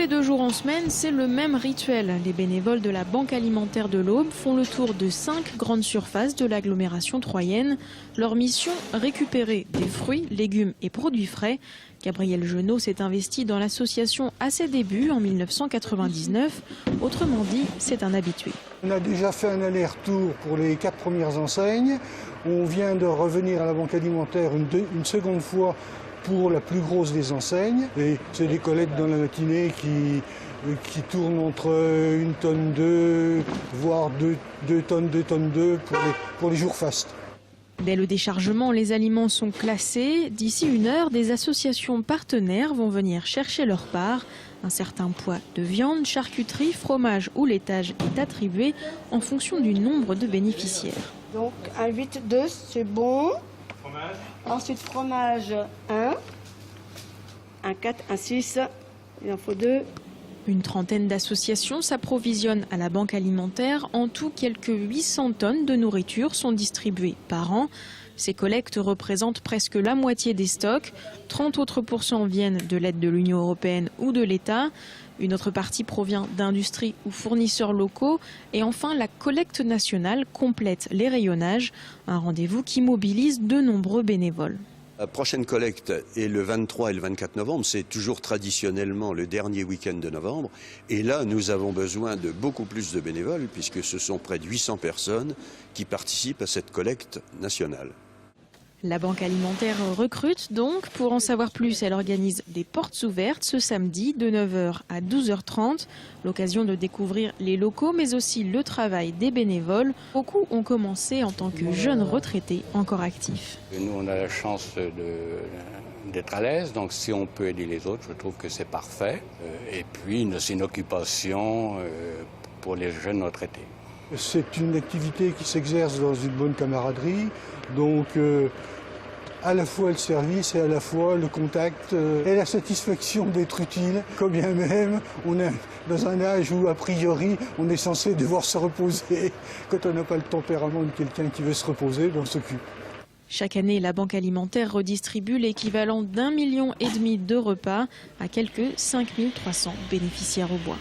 les 2 jours en semaine, c'est le même rituel. Les bénévoles de la Banque alimentaire de l'Aube font le tour de 5 grandes surfaces de l'agglomération troyenne. Leur mission, récupérer des fruits, légumes et produits frais. Gabriel Genot s'est investi dans l'association à ses débuts en 1999. Autrement dit, c'est un habitué. On a déjà fait un aller-retour pour les 4 premières enseignes. On vient de revenir à la Banque alimentaire une seconde fois pour la plus grosse des enseignes. Et c'est des collectes dans la matinée qui tournent entre 1 tonne 2, voire 2 tonnes pour les jours fastes. Dès le déchargement, les aliments sont classés. D'ici 1 heure, des associations partenaires vont venir chercher leur part. Un certain poids de viande, charcuterie, fromage ou laitage est attribué en fonction du nombre de bénéficiaires. Donc un 8-2, c'est bon. Fromage. Ensuite fromage 1, un 4, un 6, il en faut 2. Une trentaine d'associations s'approvisionnent à la Banque alimentaire. En tout, quelques 800 tonnes de nourriture sont distribuées par an. Ces collectes représentent presque la moitié des stocks. 30 autres % viennent de l'aide de l'Union européenne ou de l'État. Une autre partie provient d'industries ou fournisseurs locaux. Et enfin, la collecte nationale complète les rayonnages. Un rendez-vous qui mobilise de nombreux bénévoles. La prochaine collecte est le 23 et le 24 novembre. C'est toujours traditionnellement le dernier week-end de novembre. Et là, nous avons besoin de beaucoup plus de bénévoles puisque ce sont près de 800 personnes qui participent à cette collecte nationale. La Banque alimentaire recrute donc. Pour en savoir plus, elle organise des portes ouvertes ce samedi de 9h à 12h30. L'occasion de découvrir les locaux mais aussi le travail des bénévoles. Beaucoup ont commencé en tant que jeunes retraités encore actifs. Nous, on a la chance d'être à l'aise, donc si on peut aider les autres, je trouve que c'est parfait. Et puis, c'est une occupation pour les jeunes retraités. C'est une activité qui s'exerce dans une bonne camaraderie, donc à la fois le service et à la fois le contact et la satisfaction d'être utile, quand bien même on est dans un âge où a priori on est censé devoir se reposer. Quand on n'a pas le tempérament de quelqu'un qui veut se reposer, on s'occupe. Chaque année, la Banque alimentaire redistribue l'équivalent d'1,5 million de repas à quelques 5300 bénéficiaires au bois.